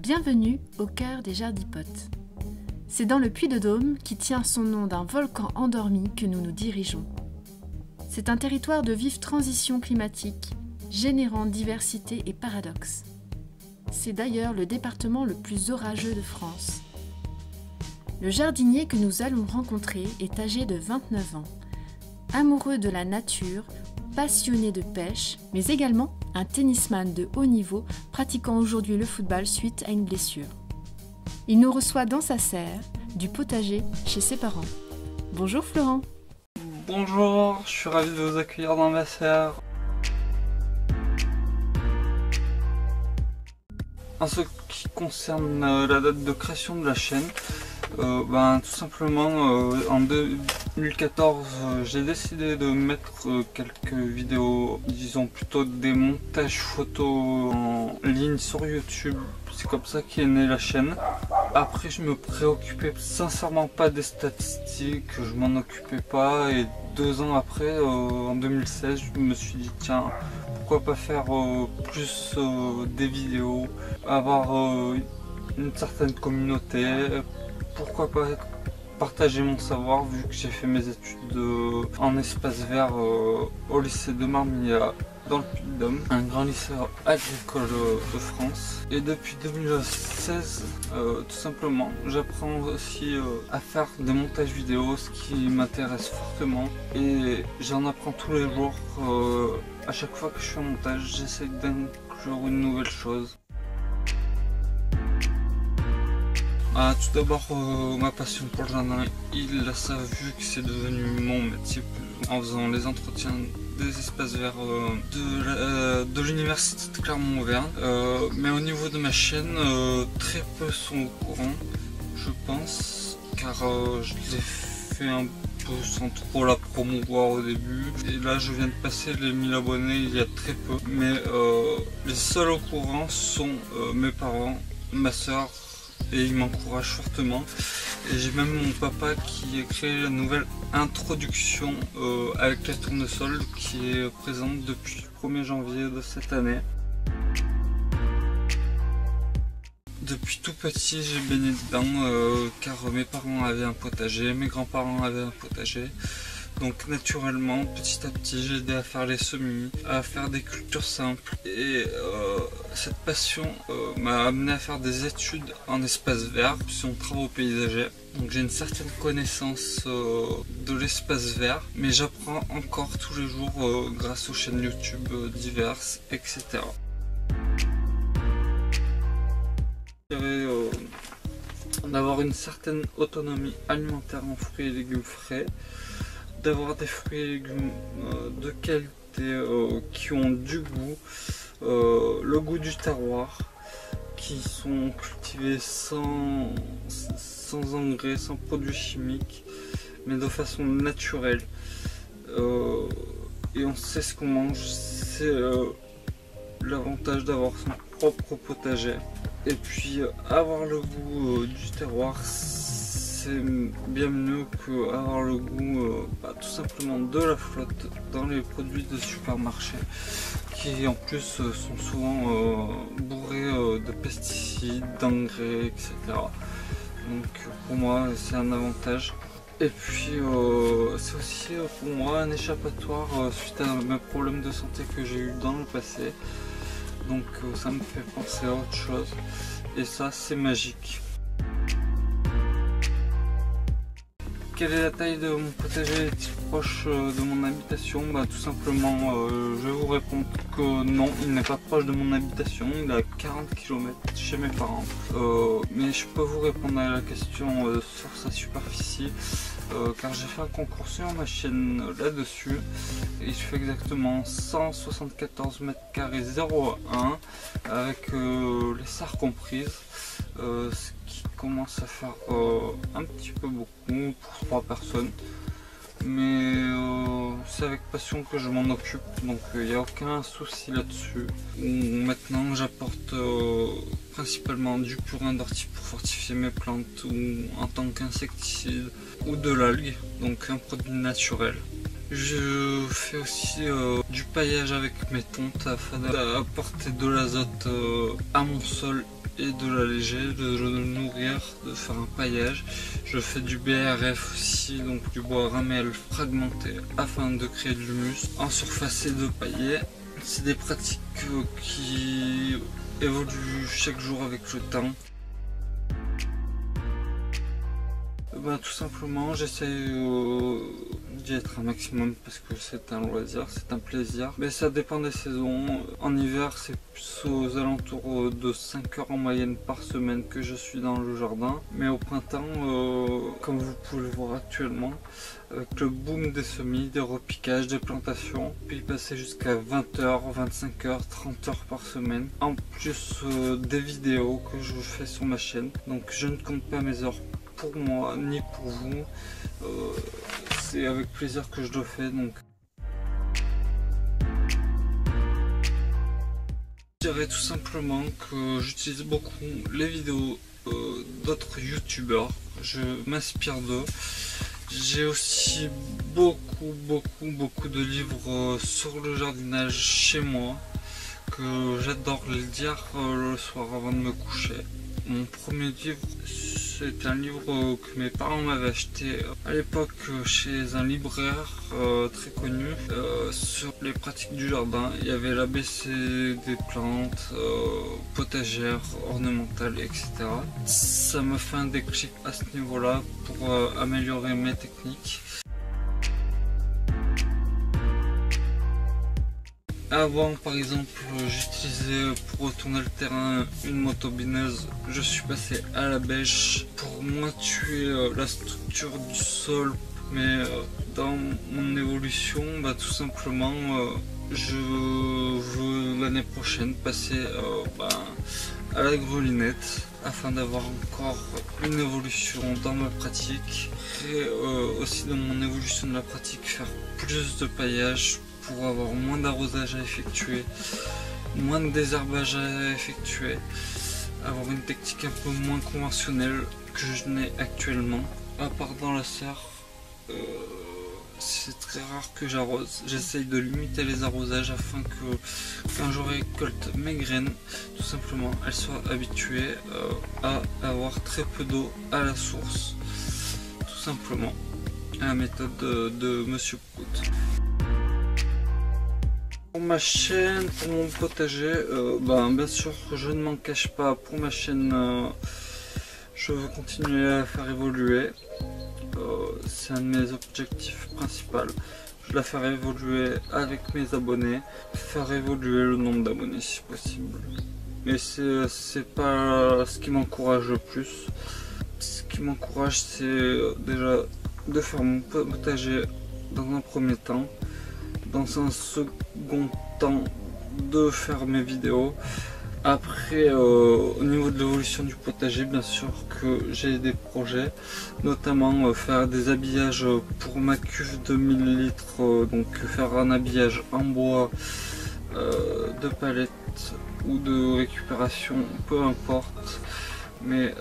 Bienvenue au cœur des Jardipotes. C'est dans le Puy-de-Dôme, qui tient son nom d'un volcan endormi, que nous nous dirigeons. C'est un territoire de vive transition climatique, générant diversité et paradoxes. C'est d'ailleurs le département le plus orageux de France. Le jardinier que nous allons rencontrer est âgé de 29 ans, amoureux de la nature, passionné de pêche, mais également un tennisman de haut niveau pratiquant aujourd'hui le football suite à une blessure. Il nous reçoit dans sa serre, du potager chez ses parents. Bonjour Florent. Bonjour, je suis ravi de vous accueillir dans ma serre. En ce qui concerne la date de création de la chaîne, tout simplement en 2014 j'ai décidé de mettre quelques vidéos, disons plutôt des montages photos en ligne sur YouTube. C'est comme ça qu'est née la chaîne. Après je me préoccupais sincèrement pas des statistiques, je m'en occupais pas, et 2 ans après, en 2016, je me suis dit tiens, pourquoi pas faire plus des vidéos, avoir une certaine communauté, pourquoi pas partager mon savoir, vu que j'ai fait mes études en espace vert au lycée de Marmilla dans le Puy-de-Dôme, un grand lycée agricole de France. Et depuis 2016, tout simplement, j'apprends aussi à faire des montages vidéo, ce qui m'intéresse fortement, et j'en apprends tous les jours. À chaque fois que je fais un montage, j'essaie d'inclure une nouvelle chose. Tout d'abord, ma passion pour le jardin, il a ça vu que c'est devenu mon métier en faisant les entretiens des espaces verts de l'université de Clermont-Auvergne. Mais au niveau de ma chaîne, très peu sont au courant, je pense, car je l'ai fait un peu sans trop la promouvoir au début. Et là, je viens de passer les 1000 abonnés il y a très peu. Mais les seuls au courant sont mes parents, ma soeur, et ils m'encouragent fortement. Et j'ai même mon papa qui a créé la nouvelle introduction avec la tournesol qui est présente depuis le 1er janvier de cette année. Depuis tout petit j'ai baigné dedans car mes parents avaient un potager, mes grands-parents avaient un potager. Donc naturellement, petit à petit, j'ai aidé à faire les semis, à faire des cultures simples. Et cette passion m'a amené à faire des études en espace vert, option travaux paysagers. Donc j'ai une certaine connaissance de l'espace vert, mais j'apprends encore tous les jours grâce aux chaînes YouTube diverses, etc. D'avoir une certaine autonomie alimentaire en fruits et légumes frais, d'avoir des fruits et légumes de qualité qui ont du goût, le goût du terroir, qui sont cultivés sans engrais, sans produits chimiques, mais de façon naturelle. Et on sait ce qu'on mange, c'est l'avantage d'avoir son propre potager. Et puis avoir le goût du terroir, c'est bien mieux qu'avoir le goût tout simplement de la flotte dans les produits de supermarché, qui en plus sont souvent bourrés de pesticides, d'engrais, etc. Donc pour moi c'est un avantage. Et puis c'est aussi pour moi un échappatoire suite à mes problèmes de santé que j'ai eu dans le passé. Donc ça me fait penser à autre chose, et ça c'est magique. Quelle est la taille de mon potager? Est-il proche de mon habitation? Tout simplement, je vais vous répondre que non, il n'est pas proche de mon habitation, il est à 40 km chez mes parents. Mais je peux vous répondre à la question sur sa superficie, car j'ai fait un concours sur ma chaîne là-dessus. Il fait exactement 174 m² 0,1 avec les serres comprises, ce qui commence à faire un petit peu beaucoup pour 3 personnes. Mais c'est avec passion que je m'en occupe, donc il n'y a aucun souci là-dessus. Maintenant j'apporte principalement du purin d'ortie pour fortifier mes plantes, ou en tant qu'insecticide, ou de l'algue, donc un produit naturel. Je fais aussi du paillage avec mes tontes afin d'apporter de l'azote à mon sol et de l'alléger, de le nourrir, de faire un paillage. Je fais du BRF aussi, donc du bois ramel fragmenté afin de créer de l'humus en surface et de pailler. C'est des pratiques qui évoluent chaque jour avec le temps. Tout simplement, j'essaye d'y être un maximum parce que c'est un loisir, c'est un plaisir. Mais ça dépend des saisons. En hiver, c'est plus aux alentours de 5 heures en moyenne par semaine que je suis dans le jardin. Mais au printemps, comme vous pouvez le voir actuellement, avec le boom des semis, des repiquages, des plantations, puis passer jusqu'à 20 heures, 25 heures, 30 heures par semaine. En plus des vidéos que je fais sur ma chaîne. Donc je ne compte pas mes heures pour moi ni pour vous, c'est avec plaisir que je le fais. Donc je dirais tout simplement que j'utilise beaucoup les vidéos d'autres youtubeurs, je m'inspire d'eux. J'ai aussi beaucoup de livres sur le jardinage chez moi que j'adore lire le soir avant de me coucher. Mon premier livre, c'est un livre que mes parents m'avaient acheté à l'époque chez un libraire très connu sur les pratiques du jardin. Il y avait l'ABC des plantes, potagères, ornementales, etc. Ça m'a fait un déclic à ce niveau-là pour améliorer mes techniques. Avant, par exemple, j'utilisais pour retourner le terrain une motobineuse. Je suis passé à la bêche pour moins tuer la structure du sol. Mais dans mon évolution, tout simplement, je veux l'année prochaine passer à la grelinette afin d'avoir encore une évolution dans ma pratique et aussi dans mon évolution de la pratique faire plus de paillage pour avoir moins d'arrosage à effectuer, moins de désherbage à effectuer, avoir une technique un peu moins conventionnelle que je n'ai actuellement. À part dans la serre, c'est très rare que j'arrose. J'essaye de limiter les arrosages afin que quand je récolte mes graines, tout simplement, elles soient habituées à avoir très peu d'eau à la source. Tout simplement, la méthode de Monsieur Prout. Pour ma chaîne, pour mon potager, bien sûr je ne m'en cache pas, pour ma chaîne je veux continuer à faire évoluer, c'est un de mes objectifs principaux, je la faire évoluer avec mes abonnés, faire évoluer le nombre d'abonnés si possible. Mais c'est pas ce qui m'encourage le plus, ce qui m'encourage c'est déjà de faire mon potager dans un premier temps, dans un second temps de faire mes vidéos. Après au niveau de l'évolution du potager, bien sûr que j'ai des projets, notamment faire des habillages pour ma cuve de 1000 litres, donc faire un habillage en bois de palette ou de récupération, peu importe, mais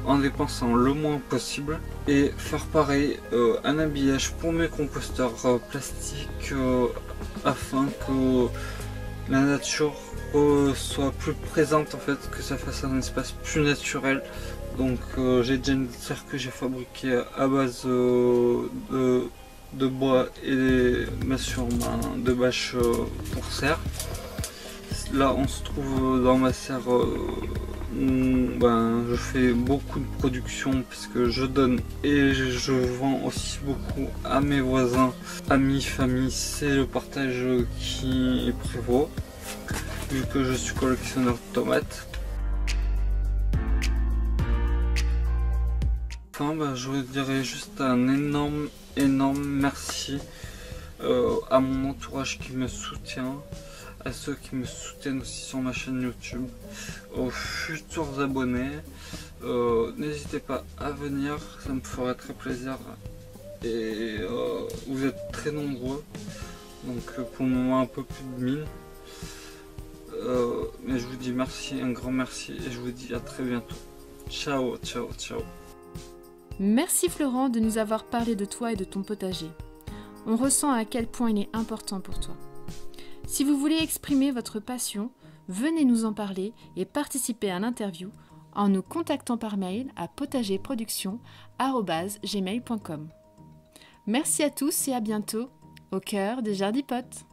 en dépensant le moins possible, et faire pareil un habillage pour mes composteurs plastiques afin que la nature soit plus présente, en fait, que ça fasse un espace plus naturel. Donc j'ai déjà une serre que j'ai fabriquée à base de bois et sur de bâches pour serre. Là on se trouve dans ma serre, je fais beaucoup de production parce que je donne et je vends aussi beaucoup à mes voisins, amis, famille. C'est le partage qui prévaut vu que je suis collectionneur de tomates. Enfin, je vous dirais juste un énorme merci à mon entourage qui me soutient, à ceux qui me soutiennent aussi sur ma chaîne YouTube, aux futurs abonnés. N'hésitez pas à venir, ça me ferait très plaisir. Et vous êtes très nombreux, donc pour le moment un peu plus de 1000. Mais je vous dis merci, un grand merci, et je vous dis à très bientôt. Ciao, ciao, ciao. Merci Florent de nous avoir parlé de toi et de ton potager. On ressent à quel point il est important pour toi. Si vous voulez exprimer votre passion, venez nous en parler et participer à l'interview en nous contactant par mail à potagerproduction@gmail.com. Merci à tous et à bientôt au cœur des Jardipotes.